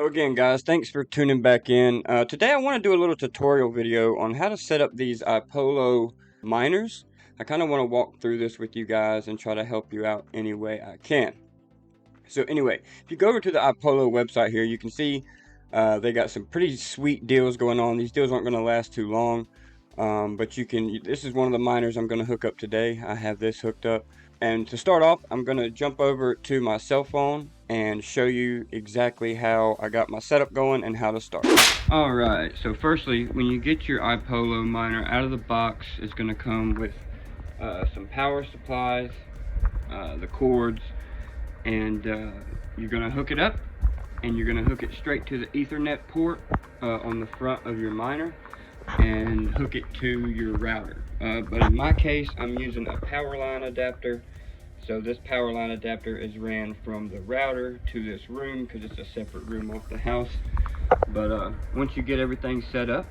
So again, guys, thanks for tuning back in. Today I want to do a little tutorial video on how to set up these iPollo miners. I kind of want to walk through this with you guys and try to help you out any way I can. So anyway, if you go over to the iPollo website here, you can see they got some pretty sweet deals going on. These deals aren't going to last too long, but this is one of the miners I'm going to hook up today. I have this hooked up. And to start off, I'm going to jump over to my cell phone and show you exactly how I got my setup going and how to start. Alright, so firstly, when you get your iPollo miner out of the box, it's going to come with some power supplies, the cords, and you're going to hook it up, and you're going to hook it straight to the Ethernet port on the front of your miner and hook it to your router. But in my case, I'm using a power line adapter. So this power line adapter is ran from the router to this room because it's a separate room off the house. But once you get everything set up,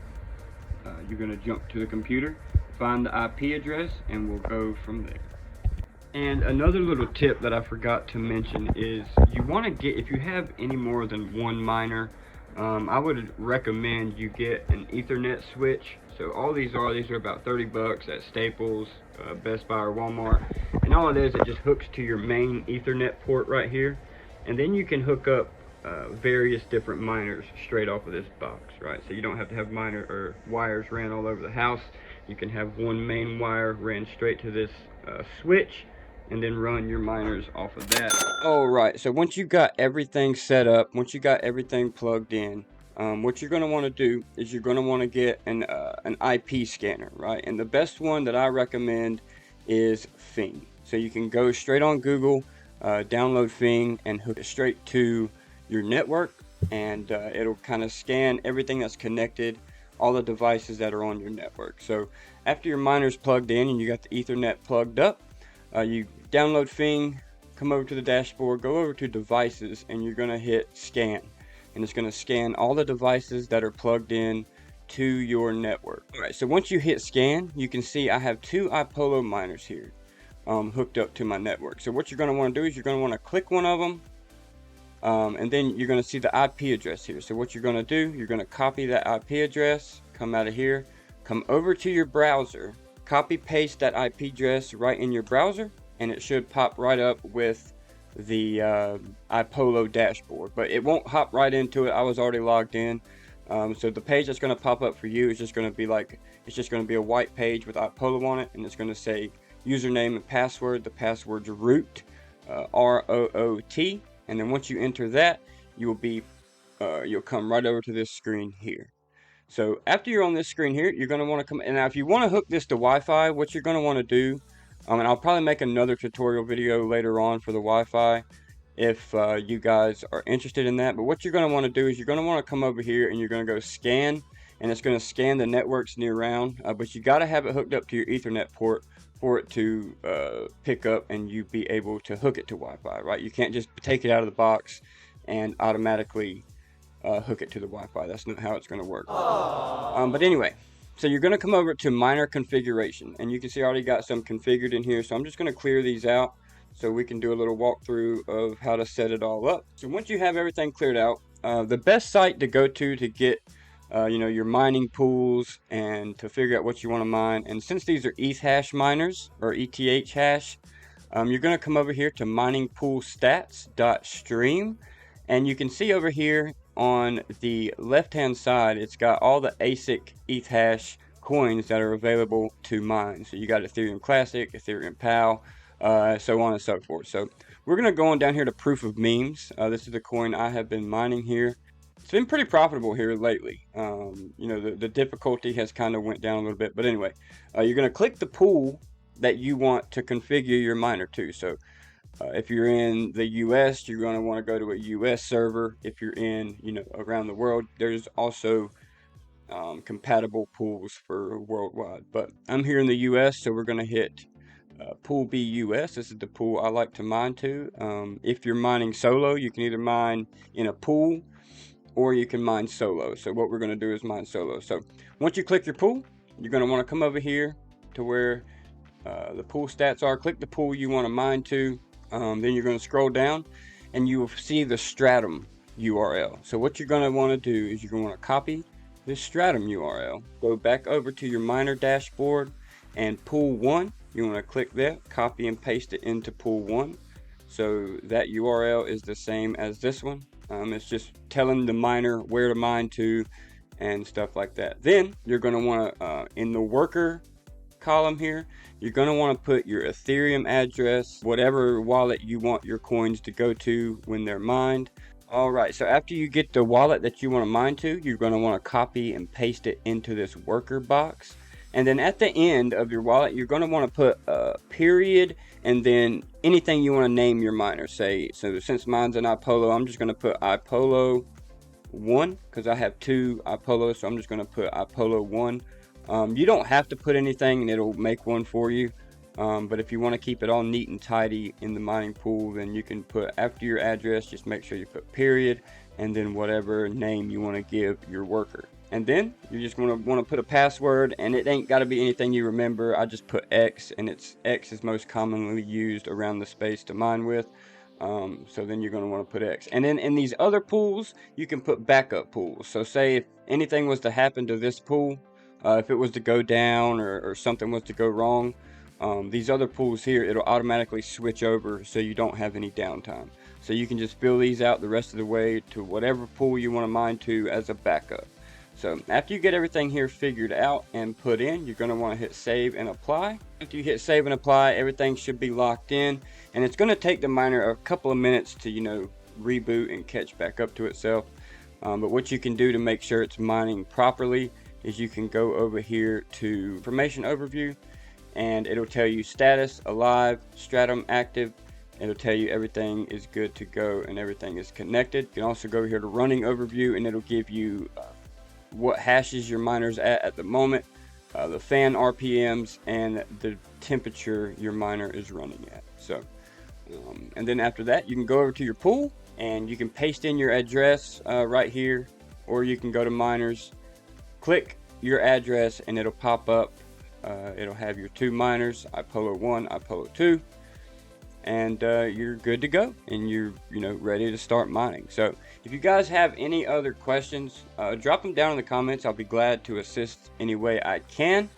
you're going to jump to the computer, find the IP address, and we'll go from there. And another little tip that I forgot to mention is you want to get, if you have any more than one miner, I would recommend you get an Ethernet switch. So all these are about 30 bucks at Staples, Best Buy, or Walmart. And all it is, it just hooks to your main Ethernet port right here. And then you can hook up various different miners straight off of this box, right? So you don't have to have wires ran all over the house. You can have one main wire ran straight to this switch, and then run your miners off of that. Alright, so once you got everything set up, once you got everything plugged in, what you're going to want to do is you're going to want to get an IP scanner, right? And the best one that I recommend is Fing. So you can go straight on Google, download Fing, and hook it straight to your network, and it'll kind of scan everything that's connected, all the devices that are on your network. So after your miner's plugged in and you got the Ethernet plugged up, you download Fing, come over to the dashboard, go over to devices, and you're going to hit scan. And it's going to scan all the devices that are plugged in to your network. Alright, so once you hit scan, you can see I have two iPollo miners here hooked up to my network. So what you're going to want to do is you're going to want to click one of them, and then you're going to see the IP address here. So what you're going to do, you're going to copy that IP address, come out of here, come over to your browser, copy paste that IP address right in your browser, and it should pop right up with the iPollo dashboard. But it won't hop right into it. I was already logged in. So the page that's going to pop up for you is just going to be a white page with iPollo on it, and it's going to say username and password. The password's root, ROOT, and then once you enter that, you'll come right over to this screen here. So after you're on this screen here, you're going to want to come, and now if you want to hook this to Wi-Fi, what you're going to want to do, and I'll probably make another tutorial video later on for the Wi-Fi if you guys are interested in that. But what you're going to want to do is you're going to want to come over here and you're going to go scan, and it's going to scan the networks near around, but you got to have it hooked up to your Ethernet port for it to pick up and you be able to hook it to Wi-Fi, right? You can't just take it out of the box and automatically hook it to the Wi-Fi. That's not how it's going to work. But anyway, so you're going to come over to miner configuration, and you can see I already got some configured in here. So I'm just going to clear these out so we can do a little walkthrough of how to set it all up. So once you have everything cleared out, the best site to go to get your mining pools and to figure out what you want to mine, and since these are ETH hash miners or ETH hash, you're going to come over here to miningpoolstats.stream, and you can see over here on the left hand side it's got all the Asic ETH hash coins that are available to mine. So you got Ethereum Classic, Ethereum PAL, so on and so forth. So we're going to go on down here to proof of memes. This is the coin I have been mining here. It's been pretty profitable here lately. The difficulty has kind of went down a little bit, but anyway, you're going to click the pool that you want to configure your miner to. So if you're in the US, you're going to want to go to a US server. If you're in around the world, there's also compatible pools for worldwide, but I'm here in the US, so we're going to hit pool B US. This is the pool I like to mine to. If you're mining solo, you can either mine in a pool or you can mine solo. So what we're going to do is mine solo. So once you click your pool, you're going to want to come over here to where the pool stats are. Click the pool you want to mine to. Then you're going to scroll down and you will see the stratum URL. So what you're going to want to do is you're going to want to copy this Stratum URL, go back over to your miner dashboard, and pool 1, you want to click that, copy and paste it into pool 1. So that URL is the same as this one. It's just telling the miner where to mine to and stuff like that. Then you're going to want to, in the worker column here, you're going to want to put your Ethereum address, whatever wallet you want your coins to go to when they're mined. Alright, so after you get the wallet that you want to mine to, you're going to want to copy and paste it into this worker box. And then at the end of your wallet, you're going to want to put a period and then anything you want to name your miner. Say, so since mine's an iPollo, I'm just going to put iPollo 1 because I have 2 iPollos, so I'm just going to put iPollo 1. You don't have to put anything and it'll make one for you. But if you want to keep it all neat and tidy in the mining pool, then you can put after your address, just make sure you put period and then whatever name you want to give your worker. And then you're just going to want to put a password, and it ain't got to be anything you remember. I just put X, and X is most commonly used around the space to mine with. So then you're going to want to put X. And then in these other pools, you can put backup pools. So say if anything was to happen to this pool, if it was to go down or something was to go wrong, these other pools here, it'll automatically switch over so you don't have any downtime. So you can just fill these out the rest of the way to whatever pool you want to mine to as a backup. So after you get everything here figured out and put in, you're going to want to hit save and apply. After you hit save and apply, everything should be locked in, and it's going to take the miner a couple of minutes to, reboot and catch back up to itself. But what you can do to make sure it's mining properly is you can go over here to information overview, and it'll tell you status, alive, Stratum active. It'll tell you everything is good to go and everything is connected. You can also go here to running overview, and it'll give you what hashes your miner's at the moment, the fan RPMs, and the temperature your miner is running at. So, and then after that, you can go over to your pool and you can paste in your address right here, or you can go to miners, click your address, and it'll pop up. It'll have your 2 miners, iPollo 1, iPollo 2, and you're good to go, and you're ready to start mining. So if you guys have any other questions, drop them down in the comments. I'll be glad to assist any way I can.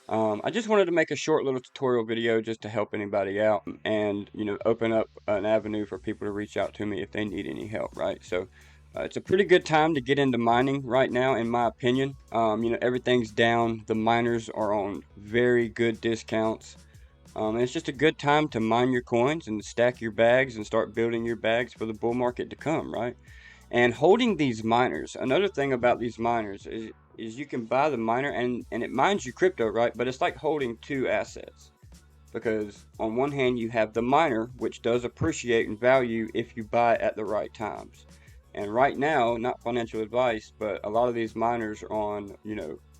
I just wanted to make a short little tutorial video just to help anybody out and open up an avenue for people to reach out to me if they need any help, right? So it's a pretty good time to get into mining right now, in my opinion. Everything's down. The miners are on very good discounts. And it's just a good time to mine your coins and stack your bags and start building your bags for the bull market to come, right? And holding these miners, another thing about these miners is you can buy the miner and it mines your crypto, right? But it's like holding 2 assets. Because on one hand, you have the miner, which does appreciate in value if you buy at the right times. And right now, not financial advice, but a lot of these miners are on,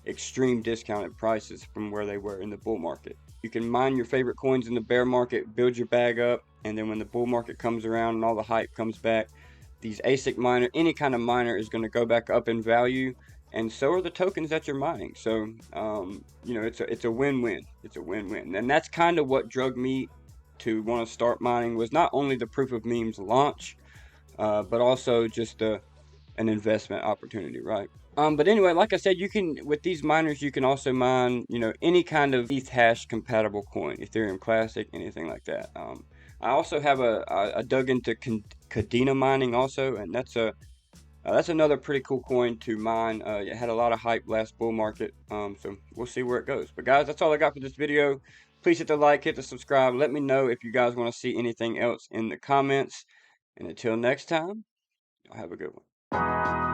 extreme discounted prices from where they were in the bull market. You can mine your favorite coins in the bear market, build your bag up, and then when the bull market comes around and all the hype comes back, these Asic miner, any kind of miner is going to go back up in value, and so are the tokens that you're mining. So, it's a win-win. It's a win-win. And that's kind of what drug me to want to start mining, was not only the Proof of Memes launch, but also just an investment opportunity, right? But anyway, like I said, you can, with these miners, you can also mine, any kind of ETH hash compatible coin, Ethereum Classic, anything like that. I also have I dug into Cadena mining also, and that's another pretty cool coin to mine. It had a lot of hype last bull market, so we'll see where it goes. But guys, that's all I got for this video. Please hit the like, hit the subscribe. Let me know if you guys want to see anything else in the comments. And until next time, y'all have a good one.